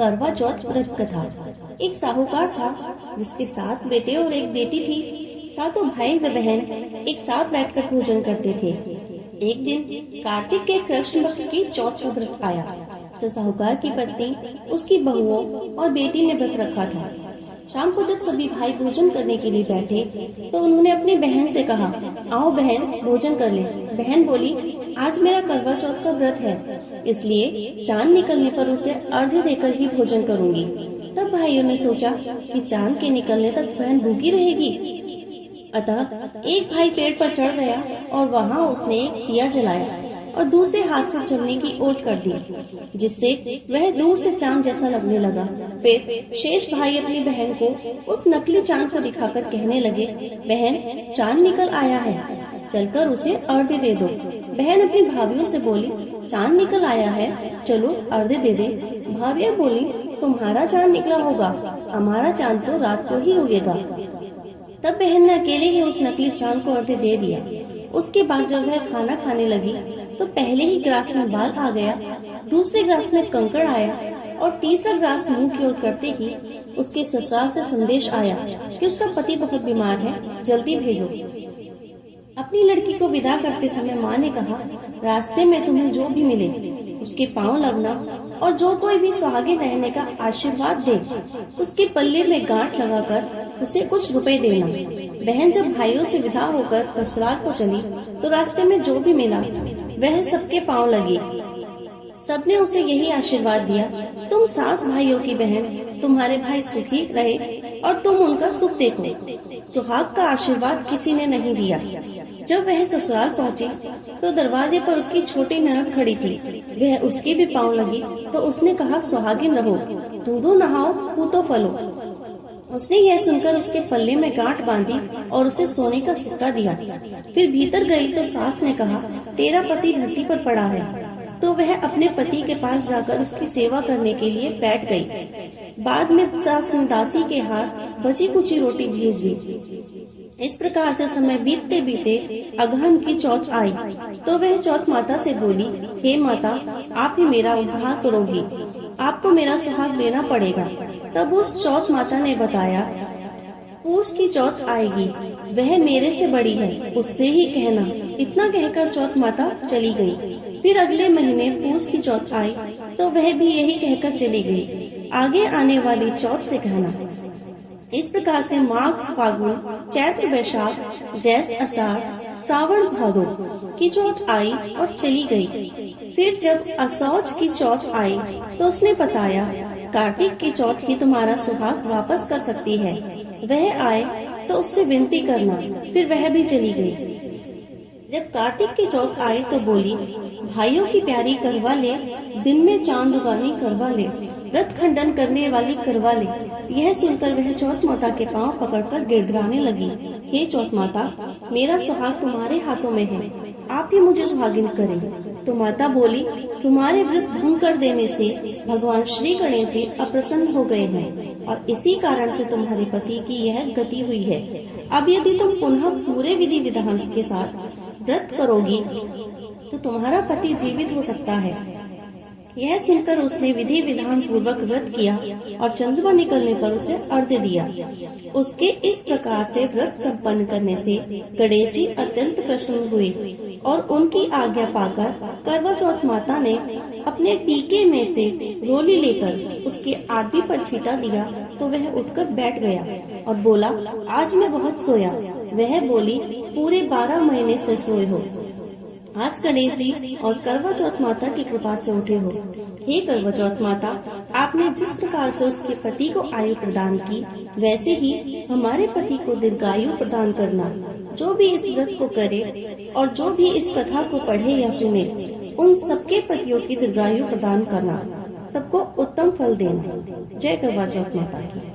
करवा चौथ व्रत कथा। एक साहूकार था जिसके 7 बेटे और एक बेटी थी। सातों भाई व बहन एक साथ बैठकर भोजन करते थे। एक दिन कार्तिक के कृष्ण पक्ष की चौथ का व्रत आया तो साहूकार की पत्नी, उसकी बहुओं और बेटी ने व्रत रखा था। शाम को जब सभी भाई भोजन करने के लिए बैठे तो उन्होंने अपनी बहन से कहा, आओ बहन भोजन कर ले। बहन बोली, आज मेरा करवा चौथ का व्रत है, इसलिए चांद निकलने पर उसे अर्घ्य देकर ही भोजन करूंगी। तब भाइयों ने सोचा कि चांद के निकलने तक बहन भूखी रहेगी। अतः एक भाई पेड़ पर चढ़ गया और वहाँ उसने एक दिया जलाया और दूसरे हाथ से जलने की ओट कर दी, जिससे वह दूर से चांद जैसा लगने लगा। फिर शेष भाई अपनी बहन को उस नकली चांद को दिखाकर कहने लगे, बहन चांद निकल आया है, चलकर उसे अर्घ्य दे दो। बहन अपनी भाभियों से बोली, चांद निकल आया है, चलो अर्घ्य दे दे। भाभियाँ बोली, तुम्हारा चांद निकला होगा, हमारा चांद तो रात को ही उगेगा। तब बहन ने अकेले ही उस नकली चांद को अर्घ्य दे दिया। उसके बाद जब वह खाना खाने लगी तो पहले ही ग्रास में बाल आ गया, दूसरे ग्रास में कंकड़ आया और तीसरा ग्रास मुंह की ओर करते ही उसके ससुराल से संदेश आया कि उसका पति बहुत बीमार है, जल्दी भेजो। अपनी लड़की को विदा करते समय माँ ने कहा, रास्ते में तुम्हें जो भी मिले उसके पांव लगना और जो कोई भी सुहागिन रहने का आशीर्वाद दे उसके पल्ले में गांठ लगाकर उसे कुछ रुपए देना। बहन जब भाइयों से विदा होकर ससुराल को चली तो रास्ते में जो भी मिला वह सबके पांव लगी। सबने उसे यही आशीर्वाद दिया, तुम 7 भाइयों की बहन, तुम्हारे भाई सुखी रहे और तुम उनका सुख देखो। सुहाग का आशीर्वाद किसी ने नहीं दिया। जब वह ससुराल पहुंची तो दरवाजे पर उसकी छोटी ननद खड़ी थी। वह उसके भी पांव लगी तो उसने कहा, सुहागिन रहो, दूधो नहाओ, पूतो फलो। उसने यह सुनकर उसके पल्ले में गांठ बांधी और उसे सोने का सिक्का दिया। फिर भीतर गई तो सास ने कहा, तेरा पति धरती पर पड़ा है। तो वह अपने पति के पास जाकर उसकी सेवा करने के लिए बैठ गई। बाद में सास ने दासी के हाथ बची कुची रोटी भेज दी। इस प्रकार से समय बीतते बीते अगहन की चौथ आई तो वह चौथ माता से बोली, हे माता, आप ही मेरा उद्धार करोगी, आपको मेरा सुहाग देना पड़ेगा। तब उस चौथ माता ने बताया, पूस की चौथ आएगी, वह मेरे से बड़ी है, उससे ही कहना। इतना कहकर चौथ माता चली गई। फिर अगले महीने पूस की चौथ आई तो वह भी यही कहकर चली गई, आगे आने वाली चौथ से कहना। इस प्रकार से माघ फागुन चैत्र वैशाख ज्येष्ठ आषाढ़ सावन भादो की चौथ आई और चली गई। फिर जब असौच की चौथ आई तो उसने बताया, कार्तिक की चौथ ही तुम्हारा सुहाग वापस कर सकती है, वह आए तो उससे विनती करना। फिर वह भी चली गई। जब कार्तिक की चौथ आई तो बोली, भाइयों की प्यारी करवा ले, दिन में चांद उगानी करवा ले, व्रत खंडन करने वाली करवा ले। यह सुनकर वह चौथ माता के पांव पकड़कर गिड़गिड़ाने लगी, हे चौथ माता, मेरा सुहाग तुम्हारे हाथों में है, आप ही मुझे सुहागिन करें। तो माता बोली, तुम्हारे व्रत भंग कर देने से भगवान श्री गणेश जी अप्रसन्न हो गए हैं और इसी कारण से तुम्हारे पति की यह गति हुई है। अब यदि तुम पुनः पूरे विधि विधान के साथ व्रत करोगी तो तुम्हारा पति जीवित हो सकता है। यह सुनकर उसने विधि विधान पूर्वक व्रत किया और चंद्रमा निकलने पर उसे अर्घ्य दिया। उसके इस प्रकार से व्रत संपन्न करने से गणेश जी अत्यंत प्रसन्न हुए और उनकी आज्ञा पाकर करवा चौथ माता ने अपने टीके में से रोली लेकर उसके आदमी पर छींटा दिया तो वह उठकर बैठ गया और बोला, आज मैं बहुत सोया। वह बोली, पूरे 12 महीने से सोए हो, आज गणेश जी और करवा चौथ माता की कृपा से उठे हो। हे करवा चौथ माता, आपने जिस प्रकार से उसके पति को आयु प्रदान की, वैसे ही हमारे पति को दीर्घायु प्रदान करना। जो भी इस व्रत को करे और जो भी इस कथा को पढ़े या सुने, उन सबके पतियों की दीर्घायु प्रदान करना, सबको उत्तम फल देना। जय करवा चौथ माता की।